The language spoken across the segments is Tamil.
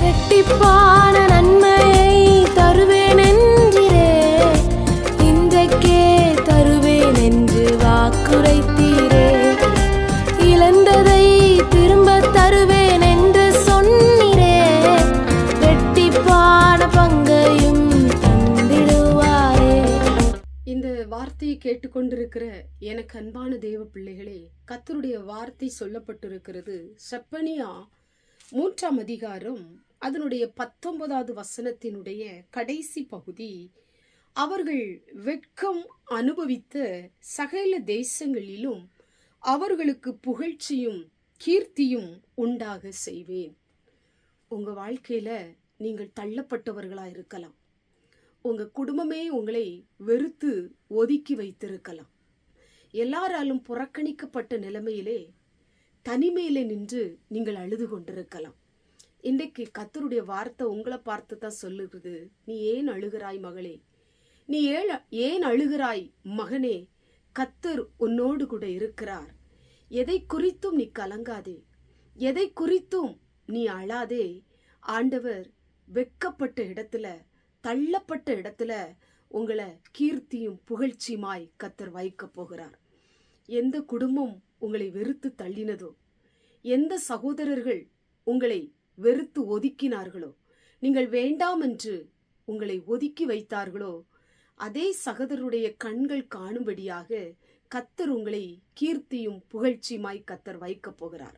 இரட்டிப்பான நன்மையை தருவேன் என்றிரே, இன்றைக்கே தருவேன் என்று வாக்குரைத்தீரே. இழந்ததை திரும்ப தருவேன் என்று சொன்னீரே, இரட்டிப்பான பங்கையும் தந்திடுவாரே. இந்த வார்த்தையை கேட்டுக்கொண்டிருக்கிற எனக்கு அன்பான தேவ பிள்ளைகளே, கர்த்தருடைய வார்த்தை சொல்லப்பட்டிருக்கிறது செப்பனியா 3ஆம் அதிகாரம் அதனுடைய 19வது வசனத்தினுடைய கடைசி பகுதி. அவர்கள் வெட்கம் அனுபவித்த சகல தேசங்களிலும் அவர்களுக்கு புகழ்ச்சியும் கீர்த்தியும் உண்டாக செய்வேன். உங்க வாழ்க்கையில நீங்கள் தள்ளப்பட்டவர்களா இருக்கலாம். உங்க குடும்பமே உங்களை வெறுத்து ஒதுக்கி வைத்திருக்கலாம். எல்லாராலும் புறக்கணிக்கப்பட்ட நிலைமையிலே தனிமையிலே நின்று நீங்கள் அழுது கொண்டிருக்கலாம். இன்றைக்கு கர்த்தருடைய வார்த்தை உங்களை பார்த்து தான் சொல்லுகிறது, நீ ஏன் அழுகிறாய் மகளே, நீ ஏன் அழுகிறாய் மகனே, கர்த்தர் உன்னோடு கூட இருக்கிறார். எதை குறித்தும் நீ கலங்காதே, எதை குறித்தும் நீ அழாதே. ஆண்டவர் வெட்கப்பட்ட இடத்துல, தள்ளப்பட்ட இடத்துல உங்களை கீர்த்தியும் புகழ்ச்சியுமாய் கர்த்தர் வைக்க போகிறார். எந்த குடும்பம் உங்களை வெறுத்து தள்ளினதோ, எந்த சகோதரர்கள் உங்களை வெறுத்து ஒதுக்கினார்களோ, நீங்கள் வேண்டாம் என்று உங்களை ஒதுக்கி வைத்தார்களோ, அதே சகோதரருடைய கண்கள் காணும்படியாக கர்த்தர் உங்களை கீர்த்தியும் புகழ்ச்சியுமாய் கர்த்தர் வைக்க போகிறார்.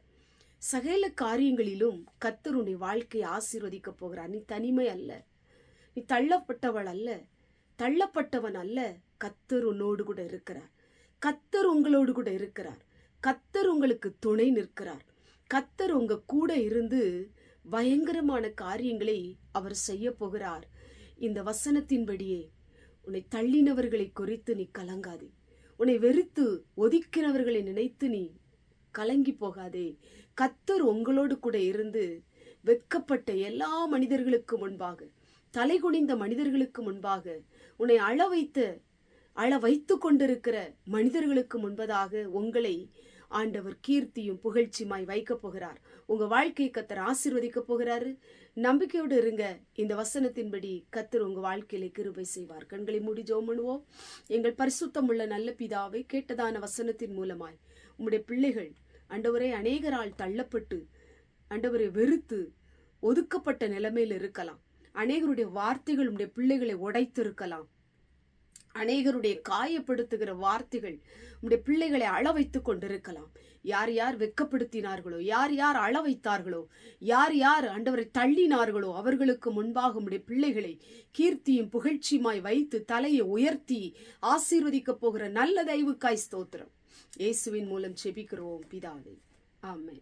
சகல காரியங்களிலும் கர்த்தர் உன்னுடைய வாழ்க்கையை ஆசீர்வதிக்க போகிறார். நீ தனிமை அல்ல, நீ தள்ளப்பட்டவள் அல்ல, தள்ளப்பட்டவன் அல்ல. கர்த்தர் உன்னோடு கூட இருக்கிறார். கர்த்தர் உங்களோடு கூட இருக்கிறார். கர்த்தர் உங்களுக்கு துணை நிற்கிறார். கர்த்தர் உங்க கூட இருந்து பயங்கரமான காரியங்களை அவர் செய்ய போகிறார். இந்த வசனத்தின்படியே உன்னை தள்ளினவர்களை குறித்து நீ கலங்காதே, உன்னை வெறுத்து ஒதுக்கினவர்களை நினைத்து நீ கலங்கி போகாதே. கர்த்தர் உங்களோடு கூட இருந்து வெட்கப்பட்ட எல்லா மனிதர்களுக்கு முன்பாக, தலை குனிந்த மனிதர்களுக்கு முன்பாக, உன்னை அழ வைத்து கொண்டிருக்கிற மனிதர்களுக்கு முன்பதாக உங்களை ஆண்டவர் கீர்த்தியும் புகழ்ச்சியுமாய் வைக்க போகிறார். உங்க வாழ்க்கையை கர்த்தர் ஆசீர்வதிக்க போகிறாரு. நம்பிக்கையோடு இருங்க. இந்த வசனத்தின்படி கர்த்தர் உங்க வாழ்க்கையில கிருபை செய்வார். கண்களை மூடி ஜெபம் பண்ணுவோம். எங்கள் பரிசுத்தமுள்ள நல்ல பிதாவே, கேட்டதான வசனத்தின் மூலமாய் உம்முடைய பிள்ளைகள் ஆண்டவரே அநேகரால் தள்ளப்பட்டு ஆண்டவரை வெறுத்து ஒதுக்கப்பட்ட நிலைமையில் இருக்கலாம். அநேகருடைய வார்த்தைகள் உம்முடைய பிள்ளைகளை உடைத்து இருக்கலாம். அநேகருடைய காயப்படுத்துகிற வார்த்தைகள் உம்முடைய பிள்ளைகளை அழ வைத்துக் கொண்டிருக்கலாம். யார் யார் வெட்கப்படுத்தினார்களோ, யார் யார் அழ வைத்தார்களோ, யார் யார் ஆண்டவரை தள்ளினார்களோ, அவர்களுக்கு முன்பாக உம்முடைய பிள்ளைகளை கீர்த்தியும் புகழ்ச்சியுமாய் வைத்து தலையை உயர்த்தி ஆசீர்வதிக்க போகிற நல்ல தயவுக்காய் ஸ்தோத்திரம். இயேசுவின் மூலம் ஜெபிக்கிறோம் பிதாவே, ஆமென்.